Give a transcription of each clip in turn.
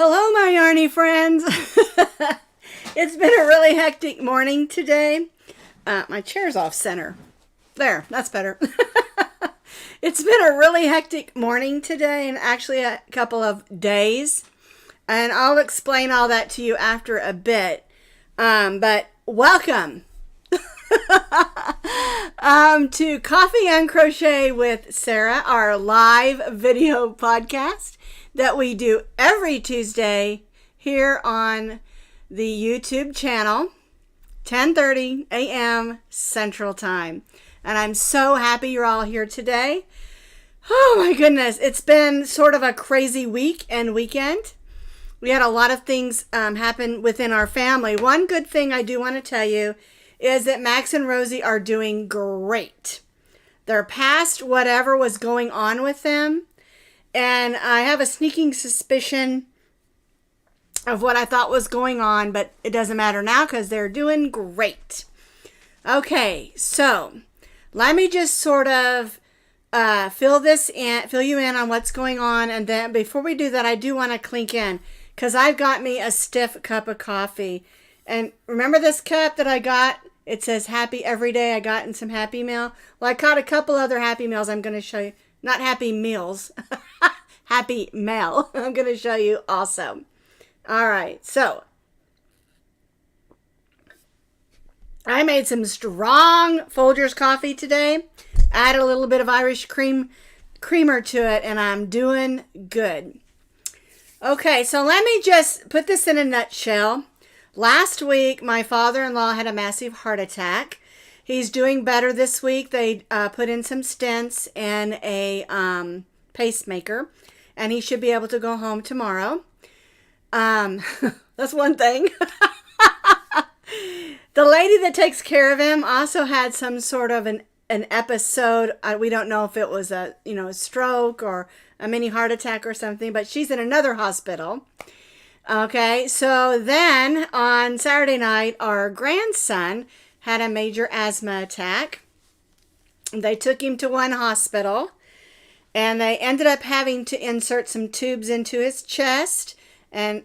Hello, my Yarnie friends. It's been a really hectic morning today. My chair's off center. There, that's better. It's been a really hectic morning today and actually a couple of days. And I'll explain all that to you after a bit. But welcome to Coffee and Crochet with Sara, our live video podcast that we do every Tuesday here on the YouTube channel, 10:30 a.m. Central Time. And I'm so happy you're all here today. Oh my goodness, it's been sort of a crazy week and weekend. We had a lot of things happen within our family. One good thing I do want to tell you is that Max and Rosie are doing great. They're past whatever was going on with them. And I have a sneaking suspicion of what I thought was going on, but it doesn't matter now because they're doing great. Okay, so let me just sort of fill you in on what's going on. And then before we do that, I do want to clink in because I've got me a stiff cup of coffee. And remember this cup that I got? It says happy every day. I got in some Happy Meal. Well, I caught a couple other Happy Meals I'm going to show you. Not Happy Meals. Happy Mail. I'm going to show you also. All right. So I made some strong Folgers coffee today. Add a little bit of Irish creamer to it, and I'm doing good. Okay, so let me just put this in a nutshell. Last week, my father-in-law had a massive heart attack. He's doing better this week. They put in some stents and a pacemaker, and he should be able to go home tomorrow. That's one thing. The lady that takes care of him also had some sort of an episode. We don't know if it was a stroke or a mini heart attack or something, but she's in another hospital. Okay, so then on Saturday night, our grandson had a major asthma attack. They took him to one hospital, and they ended up having to insert some tubes into his chest and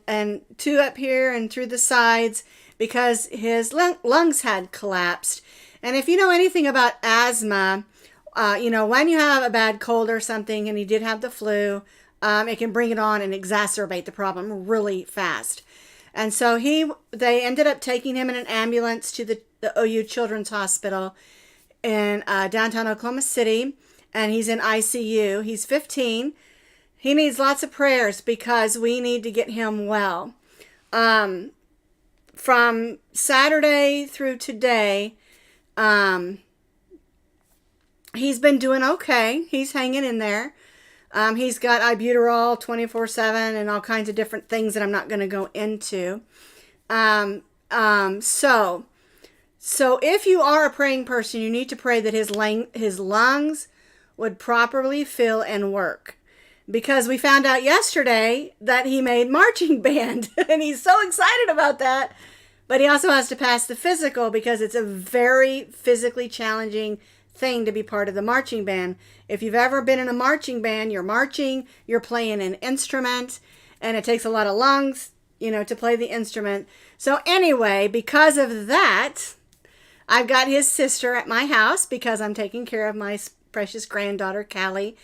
two up here and through the sides because his lungs had collapsed. And if you know anything about asthma, when you have a bad cold or something, and he did have the flu, it can bring it on and exacerbate the problem really fast. And so they ended up taking him in an ambulance to the OU Children's Hospital in downtown Oklahoma City, and he's in ICU. He's 15. He needs lots of prayers because we need to get him well. From Saturday through today, he's been doing okay. He's hanging in there. He's got ibuterol 24/7 and all kinds of different things that I'm not going to go into. So if you are a praying person, you need to pray that his lungs would properly fill and work. Because we found out yesterday that he made marching band, and he's so excited about that. But he also has to pass the physical because it's a very physically challenging thing to be part of the marching band. If you've ever been in a marching band, you're marching, you're playing an instrument, and it takes a lot of lungs, to play the instrument. So anyway, because of that, I've got his sister at my house because I'm taking care of my precious granddaughter, Callie.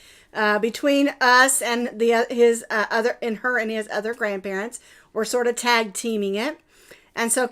Between us and his other grandparents, we're sort of tag teaming it. And so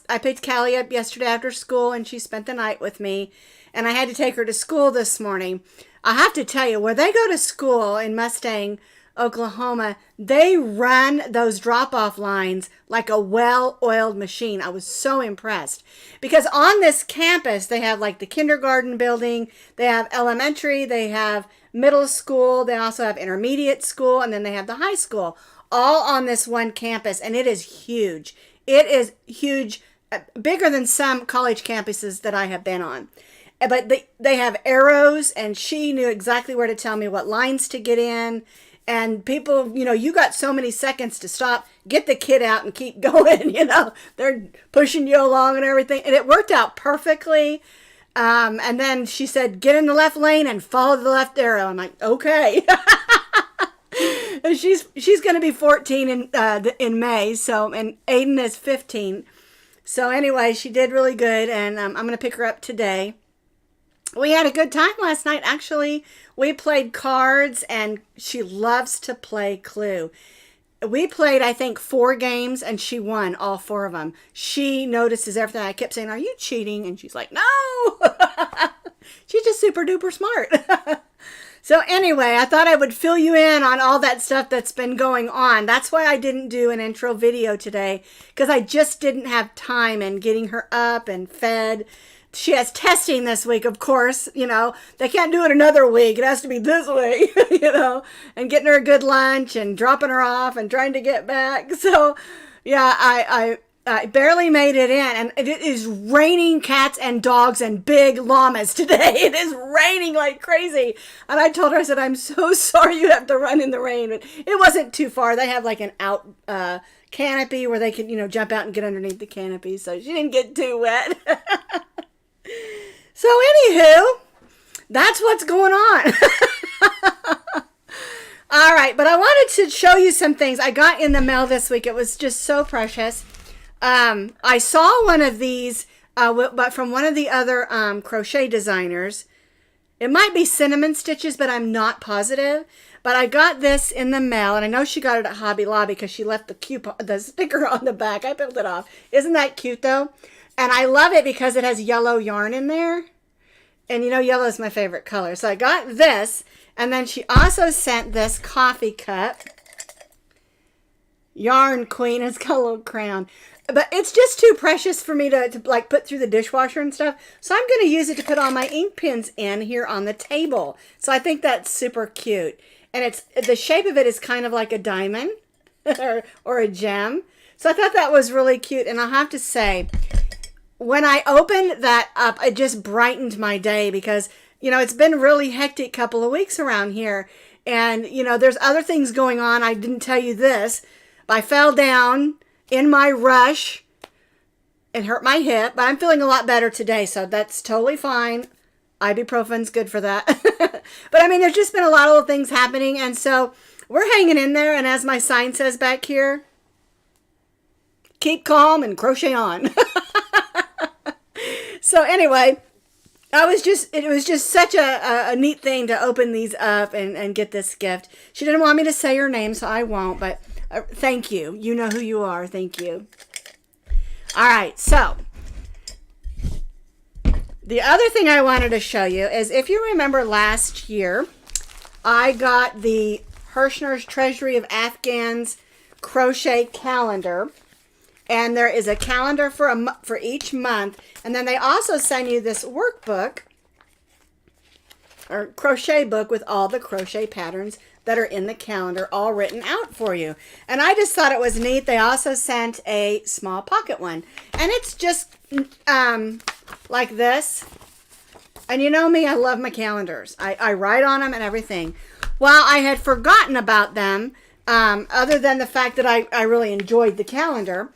I picked Callie up yesterday after school, and she spent the night with me. And I had to take her to school this morning. I have to tell you, where they go to school in Mustang, Oklahoma, they run those drop-off lines like a well-oiled machine. I was so impressed. Because on this campus, they have like the kindergarten building, they have elementary, they have middle school, they also have intermediate school, and then they have the high school, all on this one campus. And it is huge. It is huge, bigger than some college campuses that I have been on. But they have arrows, and she knew exactly where to tell me what lines to get in. And people, you got so many seconds to stop, get the kid out and keep going, They're pushing you along and everything. And it worked out perfectly. And then she said, get in the left lane and follow the left arrow. I'm like, okay. She's going to be 14 in May, so, and Aiden is 15. So anyway, she did really good, and I'm going to pick her up today. We had a good time last night. Actually, we played cards, and she loves to play Clue. We played, I think, 4 games, and she won all 4 of them. She notices everything. I kept saying, "Are you cheating?" And she's like, "No." She's just super duper smart. So anyway, I thought I would fill you in on all that stuff that's been going on. That's why I didn't do an intro video today, because I just didn't have time and getting her up and fed. She has testing this week, of course. You know, they can't do it another week. It has to be this week, you know, and getting her a good lunch and dropping her off and trying to get back. So, yeah, I barely made it in, and it is raining cats and dogs and big llamas today. It is raining like crazy. And I told her, I said, "I'm so sorry you have to run in the rain." But it wasn't too far. They have like an out canopy where they can, you know, jump out and get underneath the canopy. So she didn't get too wet. So anywho, that's what's going on. All right, but I wanted to show you some things I got in the mail this week. It was just so precious. I saw one of these, but from one of the other crochet designers. It might be Cinnamon Stitches, but I'm not positive. But I got this in the mail, and I know she got it at Hobby Lobby because she left the sticker on the back. I peeled it off. Isn't that cute, though? And I love it because it has yellow yarn in there. And, you know, yellow is my favorite color. So I got this, and then she also sent this coffee cup. Yarn Queen. It's got a little crown. But it's just too precious for me to like put through the dishwasher and stuff. So I'm going to use it to put all my ink pens in here on the table. So I think that's super cute. And it's the shape of it is kind of like a diamond or a gem. So I thought that was really cute. And I'll have to say, when I opened that up, it just brightened my day because, you know, it's been a really hectic couple of weeks around here. And, you know, there's other things going on. I didn't tell you this. I fell down in my rush and hurt my hip, but I'm feeling a lot better today, so that's totally fine. Ibuprofen's good for that. But I mean, there's just been a lot of little things happening, and so we're hanging in there, and as my sign says back here, keep calm and crochet on. So anyway, it was just such a neat thing to open these up and get this gift. She didn't want me to say her name, so I won't, but thank you. You know who you are. Thank you. All right, so the other thing I wanted to show you is, if you remember last year, I got the Hirschner's Treasury of Afghans crochet calendar. And there is a calendar for each month. And then they also send you this workbook or crochet book with all the crochet patterns that are in the calendar all written out for you. And I just thought it was neat. They also sent a small pocket one. And it's just like this. And you know me, I love my calendars. I write on them and everything. Well, I had forgotten about them, other than the fact that I really enjoyed the calendar.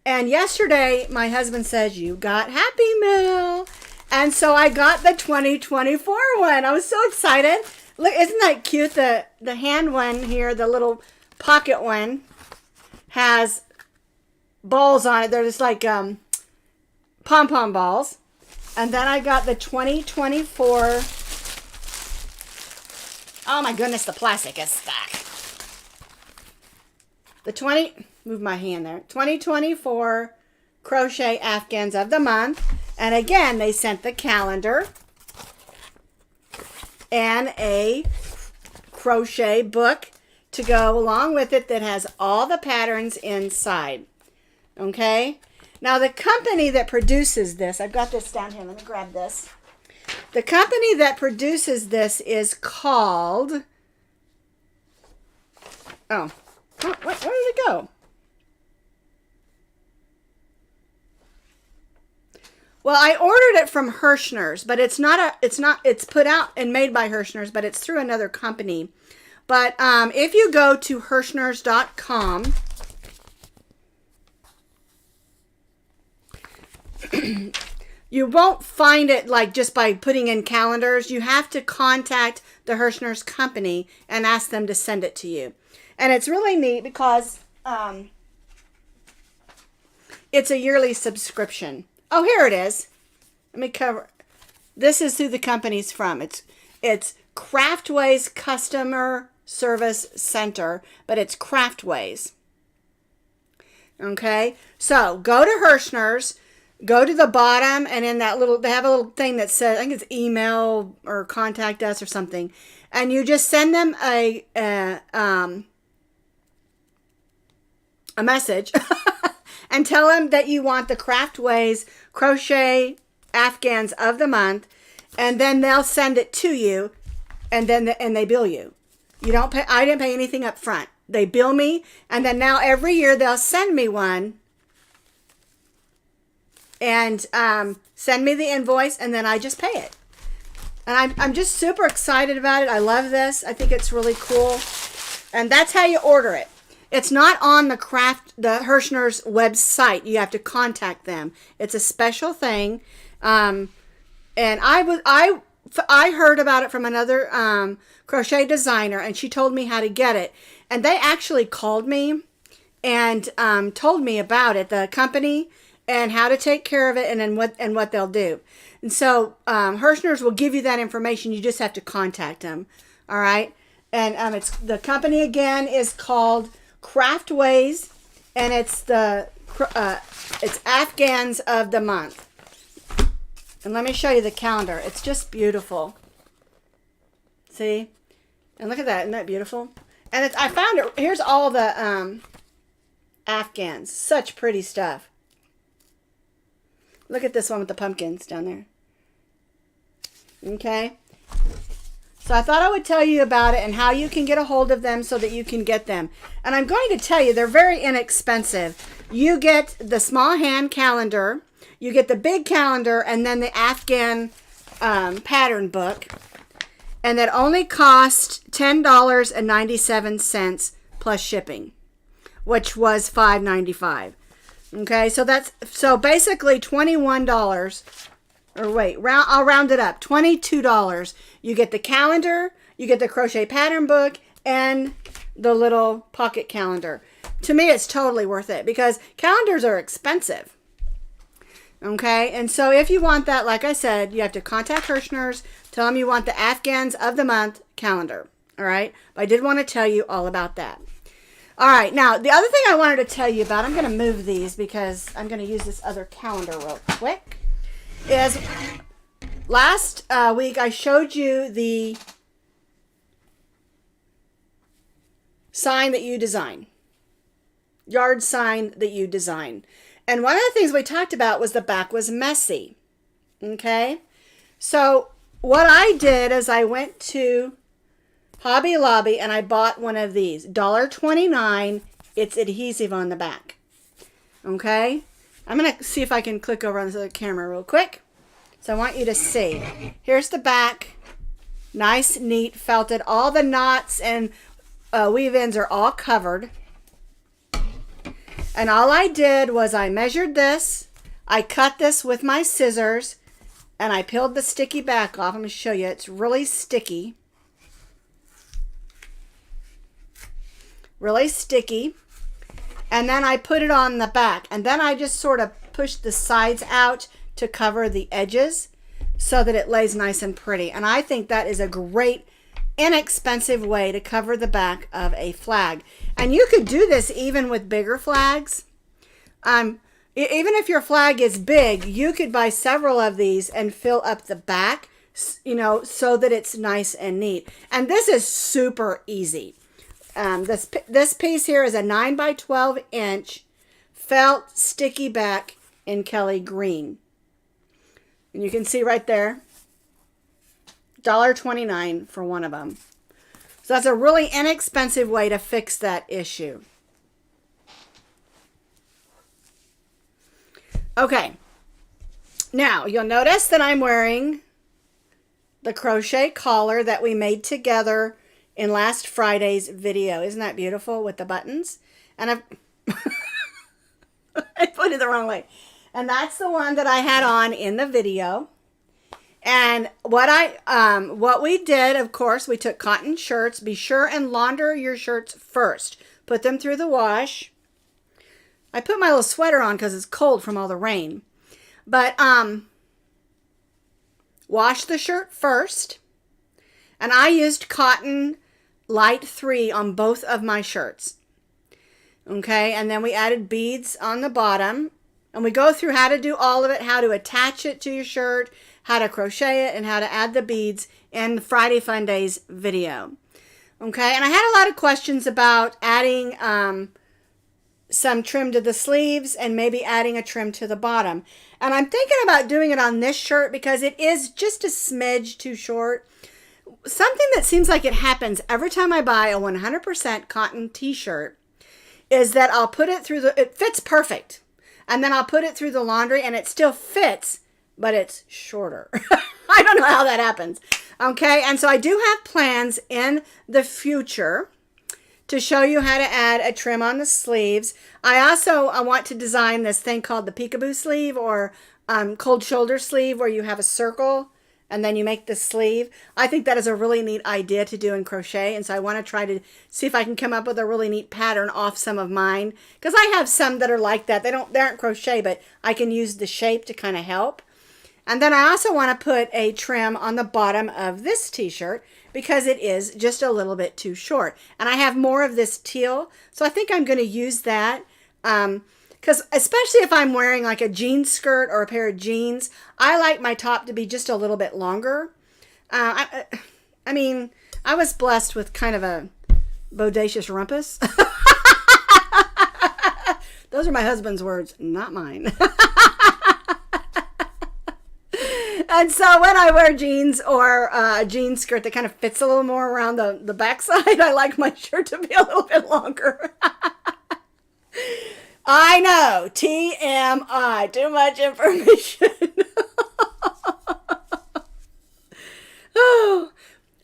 And yesterday, my husband says, "You got Happy Mail." And so I got the 2024 one. I was so excited. Look, isn't that cute? The hand one here, the little pocket one, has balls on it. They're just like pom-pom balls. And then I got the 2024. Oh my goodness, the plastic is stuck. Move my hand there. 2024 Crochet Afghans of the Month. And again, they sent the calendar and a crochet book to go along with it that has all the patterns inside. Okay? Now, the company that produces this, I've got this down here. Let me grab this. The company that produces this is called... Oh, where did it go? Well, I ordered it from Hirschner's, but it's put out and made by Hirschner's, but it's through another company. But if you go to Hirschners.com, you won't find it like just by putting in calendars. You have to contact the Hirschner's company and ask them to send it to you. And it's really neat because it's a yearly subscription. Oh, here it is. Let me cover. This is who the company's from. It's Craftways Customer Service Center, but it's Craftways. Okay, so go to Hirschner's, go to the bottom, and in that little, they have a little thing that says, I think it's email or contact us or something, and you just send them a message and tell them that you want the Craftways Crochet Afghans of the month, and then they'll send it to you, and then they bill you. You don't pay. I didn't pay anything up front. They bill me, and then now every year they'll send me one, and send me the invoice, and then I just pay it. And I'm just super excited about it. I love this. I think it's really cool, and that's how you order it. It's not on the Hirschner's website. You have to contact them. It's a special thing. And I heard about it from another crochet designer, and she told me how to get it. And they actually called me and told me about it, the company, and how to take care of it, and then what they'll do. And so Hirschner's will give you that information. You just have to contact them. All right. And it's the company again is called Craftways, and it's it's Afghans of the month. And let me show you the calendar. It's just beautiful. See? And look at that. Isn't that beautiful? And I found it. Here's all the Afghans. Such pretty stuff. Look at this one with the pumpkins down there. Okay? So I thought I would tell you about it and how you can get a hold of them so that you can get them. And I'm going to tell you, they're very inexpensive. You get the small hand calendar, you get the big calendar, and then the Afghan pattern book. And that only cost $10.97 plus shipping, which was $5.95. Okay, so basically $21. Or wait, I'll round it up. $22. You get the calendar, you get the crochet pattern book, and the little pocket calendar. To me, it's totally worth it because calendars are expensive. Okay, and so if you want that, like I said, you have to contact Hirschner's, tell them you want the Afghans of the month calendar. All right, but I did want to tell you all about that. All right, now the other thing I wanted to tell you about, I'm going to move these because I'm going to use this other calendar real quick. Is last week I showed you the sign that you design, yard sign that you design. And one of the things we talked about was the back was messy. Okay, so what I did is I went to Hobby Lobby and I bought one of these, $1.29. It's adhesive on the back. Okay. I'm going to see if I can click over on this other camera real quick. So I want you to see. Here's the back. Nice, neat, felted. All the knots and weave ends are all covered. And all I did was I measured this. I cut this with my scissors. And I peeled the sticky back off. I'm going to show you. It's really sticky. Really sticky. And then I put it on the back. And then I just sort of pushed the sides out to cover the edges so that it lays nice and pretty. And I think that is a great, inexpensive way to cover the back of a flag. And you could do this even with bigger flags. Even if your flag is big, you could buy several of these and fill up the back, you know, so that it's nice and neat. And this is super easy. This piece here is a 9 by 12 inch felt sticky back in Kelly green. And you can see right there, $1.29 for one of them. So that's a really inexpensive way to fix that issue. Okay. Now, you'll notice that I'm wearing the crochet collar that we made together in last Friday's video. Isn't that beautiful with the buttons? And I put it the wrong way. And that's the one that I had on in the video. And what we did, of course, we took cotton shirts. Be sure and launder your shirts first. Put them through the wash. I put my little sweater on because it's cold from all the rain. But wash the shirt first. And I used cotton light 3 on both of my shirts. Okay, and then we added beads on the bottom. And we go through how to do all of it, how to attach it to your shirt, how to crochet it, and how to add the beads in the Friday Fun Days video. Okay, and I had a lot of questions about adding some trim to the sleeves and maybe adding a trim to the bottom. And I'm thinking about doing it on this shirt because it is just a smidge too short. Something that seems like it happens every time I buy a 100% cotton t-shirt is that I'll put it through it fits perfect. And then I'll put it through the laundry and it still fits, but it's shorter. I don't know how that happens. Okay, and so I do have plans in the future to show you how to add a trim on the sleeves. I want to design this thing called the peekaboo sleeve or cold shoulder sleeve where you have a circle and then you make the sleeve. I think that is a really neat idea to do in crochet, and so I want to try to see if I can come up with a really neat pattern off some of mine, because I have some that are like that. They aren't crochet, but I can use the shape to kind of help. And then I also want to put a trim on the bottom of this t-shirt because it is just a little bit too short. And I have more of this teal, so I think I'm going to use that. Because especially if I'm wearing like a jean skirt or a pair of jeans, I like my top to be just a little bit longer. I mean, I was blessed with kind of a bodacious rumpus. Those are my husband's words, not mine. And so when I wear jeans or a jean skirt that kind of fits a little more around the backside, I like my shirt to be a little bit longer. I know, TMI, too much information. Oh,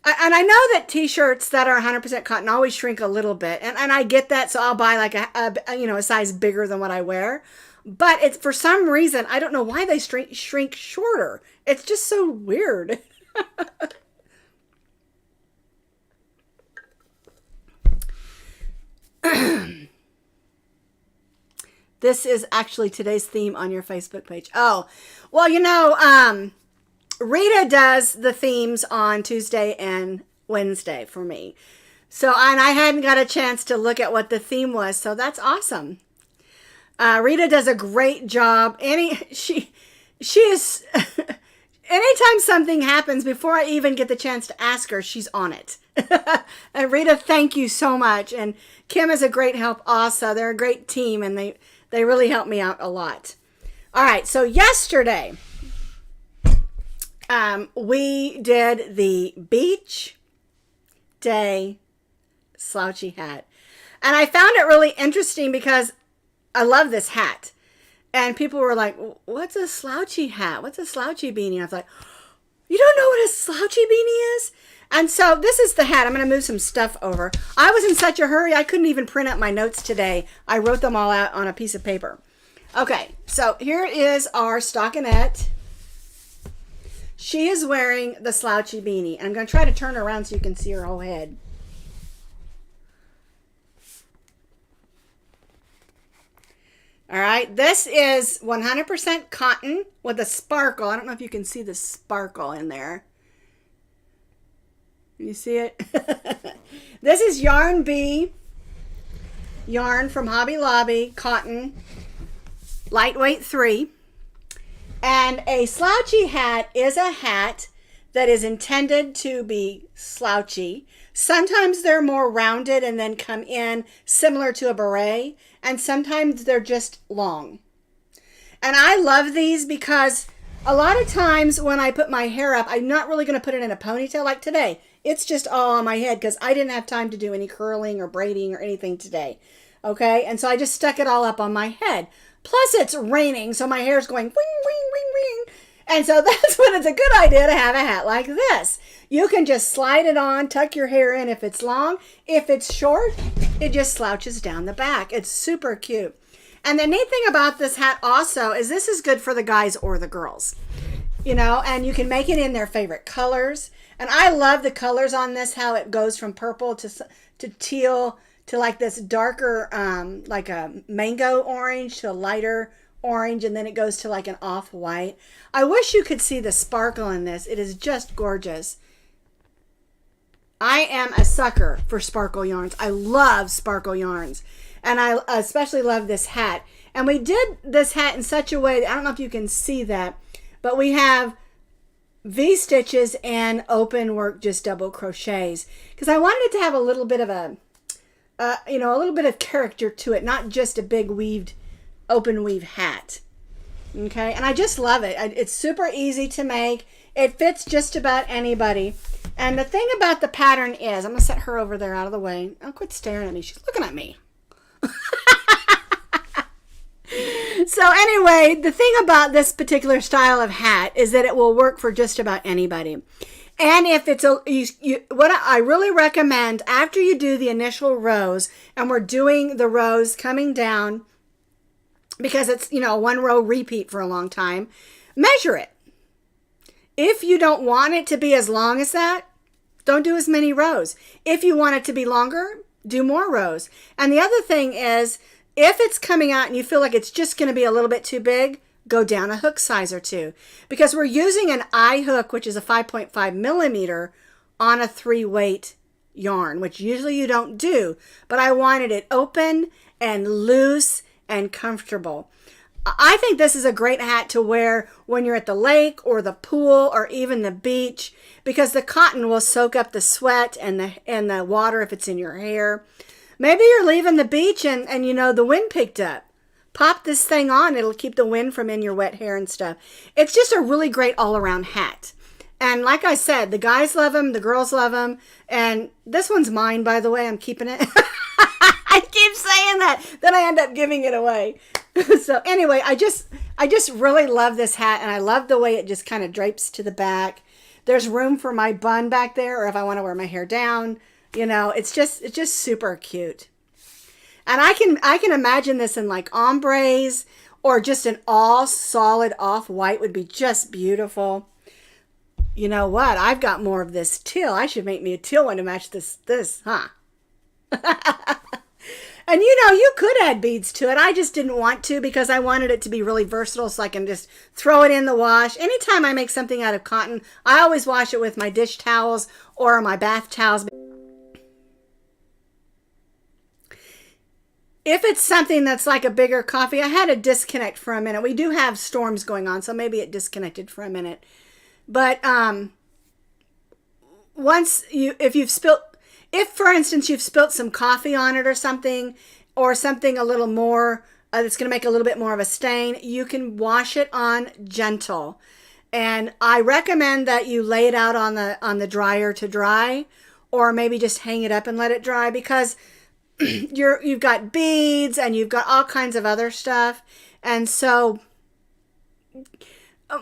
and I know that t-shirts that are 100% cotton always shrink a little bit, and I get that, so I'll buy like a size bigger than what I wear. But it's for some reason, I don't know why they shrink shorter. It's just so weird. This is actually today's theme on your Facebook page. Oh, well, Rita does the themes on Tuesday and Wednesday for me. So, and I hadn't got a chance to look at what the theme was, so that's awesome. Rita does a great job. She is, anytime something happens, before I even get the chance to ask her, she's on it. And Rita, thank you so much. And Kim is a great help also. They're a great team, and they really help me out a lot. All right, so yesterday, we did the beach day slouchy hat. And I found it really interesting because I love this hat. And people were like, what's a slouchy hat? What's a slouchy beanie? And I was like, you don't know what a slouchy beanie is? And so this is the hat. I'm going to move some stuff over. I was in such a hurry, I couldn't even print out my notes today. I wrote them all out on a piece of paper. Okay, so here is our stockinette. She is wearing the slouchy beanie. And I'm going to try to turn her around so you can see her whole head. All right, this is 100% cotton with a sparkle. I don't know if you can see the sparkle in there. Can you see it? This is Yarn B. Yarn from Hobby Lobby, cotton, lightweight 3. And a slouchy hat is a hat that is intended to be slouchy. Sometimes they're more rounded and then come in similar to a beret, and sometimes they're just long. And I love these because a lot of times when I put my hair up, I'm not really going to put it in a ponytail like today. It's just all on my head because I didn't have time to do any curling or braiding or anything today. Okay, and so I just stuck it all up on my head. Plus it's raining, so my hair's going wing, wing, wing, wing. And so that's when it's a good idea to have a hat like this. You can just slide it on, tuck your hair in if it's long. If it's short, it just slouches down the back. It's super cute. And the neat thing about this hat also is this is good for the guys or the girls. you know, and you can make it in their favorite colors. And I love the colors on this, how it goes from purple to teal to like this darker, like a mango orange to a lighter orange, and then it goes to like an off-white. I wish you could see the sparkle in this. It is just gorgeous. I am a sucker for sparkle yarns. I love sparkle yarns. And I especially love this hat. And we did this hat in such a way, I don't know if you can see that, but we have V-stitches and open work, just double crochets. Because I wanted it to have a little bit of a, a little bit of character to it, not just a big weaved, open weave hat. Okay, and I just love it. It's super easy to make. It fits just about anybody. And the thing about the pattern is, I'm going to set her over there out of the way. Oh, quit staring at me. She's looking at me. So anyway, the thing about this particular style of hat is that it will work for just about anybody. And if it's what I really recommend, after you do the initial rows, and we're doing the rows coming down, because it's, one row repeat for a long time, measure it. If you don't want it to be as long as that, don't do as many rows. If you want it to be longer, do more rows. And the other thing is, if it's coming out and you feel like it's just going to be a little bit too big, go down a hook size or two. Because we're using an eye hook, which is a 5.5 millimeter on a 3-weight yarn, which usually you don't do. But I wanted it open and loose and comfortable. I think this is a great hat to wear when you're at the lake or the pool or even the beach, because the cotton will soak up the sweat and the water if it's in your hair. Maybe you're leaving the beach and the wind picked up. Pop this thing on. It'll keep the wind from in your wet hair and stuff. It's just a really great all-around hat. And like I said, the guys love them, the girls love them. And this one's mine, by the way. I'm keeping it. I keep saying that. Then I end up giving it away. So anyway, I just really love this hat. And I love the way it just kind of drapes to the back. There's room for my bun back there, or if I want to wear my hair down. It's just super cute. And I can imagine this in like ombres, or just an all solid off-white would be just beautiful. You know what? I've got more of this teal. I should make me a teal one to match this, huh? And you could add beads to it. I just didn't want to, because I wanted it to be really versatile, so I can just throw it in the wash. Anytime I make something out of cotton, I always wash it with my dish towels or my bath towels. If it's something that's like a bigger coffee, I had a disconnect for a minute. We do have storms going on, so maybe it disconnected for a minute. But if for instance you've spilt some coffee on it or something a little more that's going to make a little bit more of a stain, you can wash it on gentle. And I recommend that you lay it out on the dryer to dry, or maybe just hang it up and let it dry, because you've got beads and you've got all kinds of other stuff. And so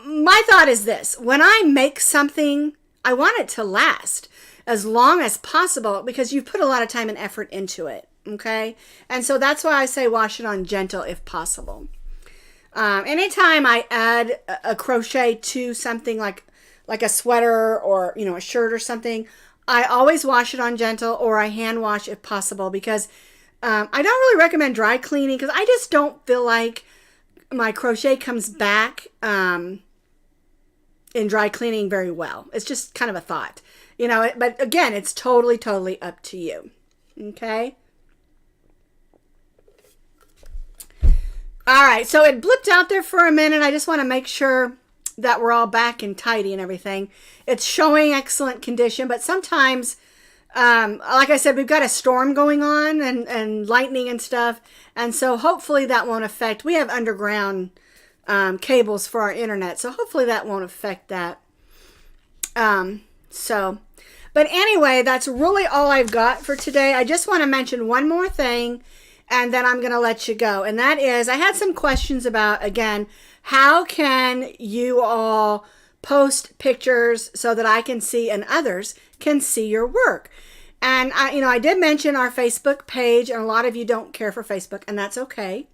my thought is this: when I make something, I want it to last as long as possible, because you put a lot of time and effort into it. Okay. And so that's why I say wash it on gentle if possible. Anytime I add a crochet to something like a sweater or, a shirt or something, I always wash it on gentle, or I hand wash if possible, because I don't really recommend dry cleaning, because I just don't feel like my crochet comes back in dry cleaning very well. It's just kind of a thought, but again, it's totally up to you. Okay. All right. So it blipped out there for a minute. I just want to make sure that we're all back and tidy and everything. It's showing excellent condition, but sometimes, like I said, we've got a storm going on and lightning and stuff. And so hopefully that won't affect, we have underground cables for our internet. So hopefully that won't affect that. But anyway, that's really all I've got for today. I just want to mention one more thing, and then I'm going to let you go. And that is, I had some questions about, again, how can you all post pictures so that I can see and others can see your work? And I did mention our Facebook page, and a lot of you don't care for Facebook, and that's okay.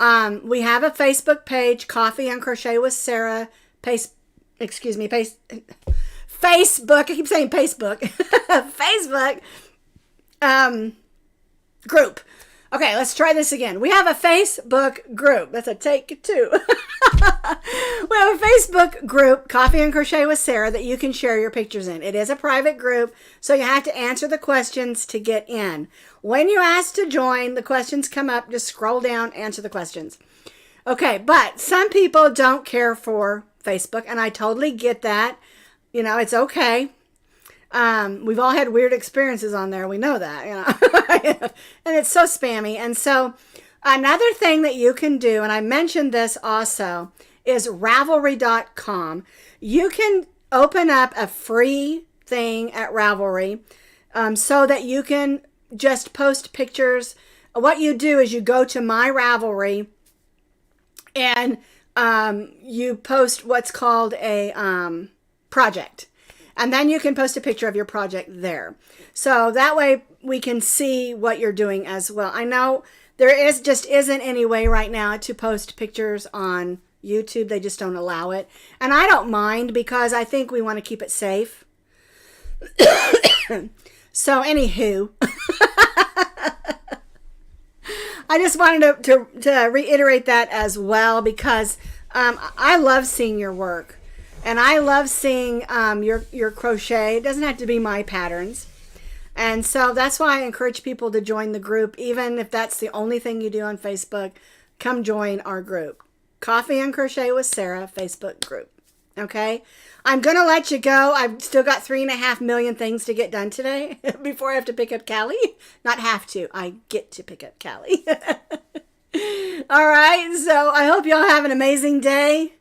We have a Facebook page, Coffee and Crochet with Sara excuse me, Facebook, I keep saying Facebook, Facebook group. Okay, let's try this again. We have a Facebook group. That's a take two. We have a Facebook group, Coffee and Crochet with Sara, that you can share your pictures in. It is a private group, so you have to answer the questions to get in. When you ask to join, the questions come up. Just scroll down, answer the questions. Okay, but some people don't care for Facebook, and I totally get that. You know, it's okay. We've all had weird experiences on there. We know that, you know, and it's so spammy. And so another thing that you can do, and I mentioned this also, is Ravelry.com. You can open up a free thing at Ravelry so that you can just post pictures. What you do is you go to My Ravelry and you post what's called a project. And then you can post a picture of your project there. So that way we can see what you're doing as well. I know there isn't any way right now to post pictures on YouTube. They just don't allow it. And I don't mind because I think we want to keep it safe. So anywho, I just wanted to reiterate that as well because I love seeing your work. And I love seeing your crochet. It doesn't have to be my patterns. And so that's why I encourage people to join the group. Even if that's the only thing you do on Facebook, come join our group. Coffee and Crochet with Sara Facebook group. Okay? I'm going to let you go. I've still got 3.5 million things to get done today before I have to pick up Callie. Not have to. I get to pick up Callie. All right. So I hope y'all have an amazing day.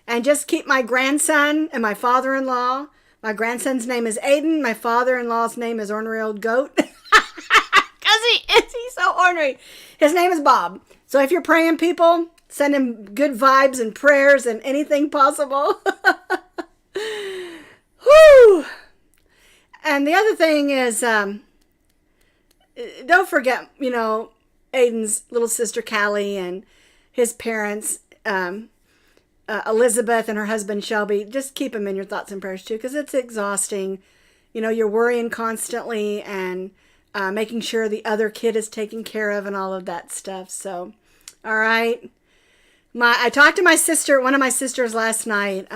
And just keep my grandson and my father-in-law. My grandson's name is Aiden. My father-in-law's name is Ornery Old Goat. Because he's so ornery. His name is Bob. So if you're praying, people, send him good vibes and prayers and anything possible. Whew. And the other thing is, don't forget, you know, Aiden's little sister Callie and his parents, Elizabeth and her husband Shelby. Just keep them in your thoughts and prayers too, because it's exhausting. You know, you're worrying constantly and making sure the other kid is taken care of and all of that stuff. So, all right. I talked to my sister, one of my sisters last night.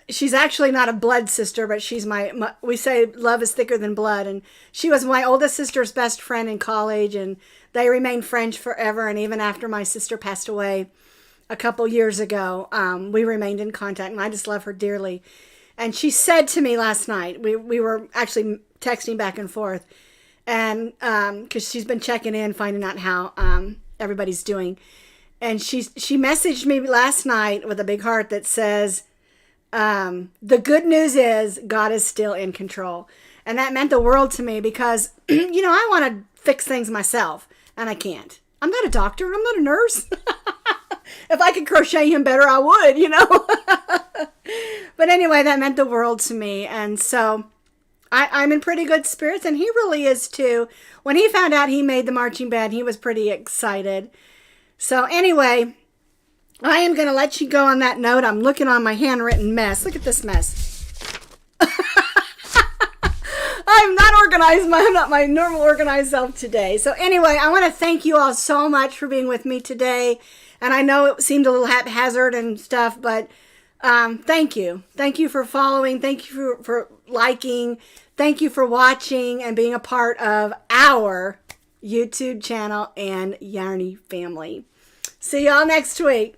She's actually not a blood sister, but she's we say love is thicker than blood. And she was my oldest sister's best friend in college, and they remained friends forever. And even after my sister passed away a couple years ago, we remained in contact, and I just love her dearly. And she said to me last night, we were actually texting back and forth, and because she's been checking in, finding out how everybody's doing. And she messaged me last night with a big heart that says, the good news is God is still in control. And that meant the world to me because, you know, I want to fix things myself, and I can't. I'm not a doctor. I'm not a nurse. If I could crochet him better, I would, you know. But anyway, that meant the world to me. And so I'm in pretty good spirits, and he really is too. When he found out he made the marching band, he was pretty excited. So anyway, I am going to let you go on that note. I'm looking on my handwritten mess. Look at this mess. I'm not organized. I'm not my normal organized self today. So anyway, I want to thank you all so much for being with me today. And I know it seemed a little haphazard and stuff, but thank you. Thank you for following. Thank you for liking. Thank you for watching and being a part of our YouTube channel and Yarnie family. See y'all next week.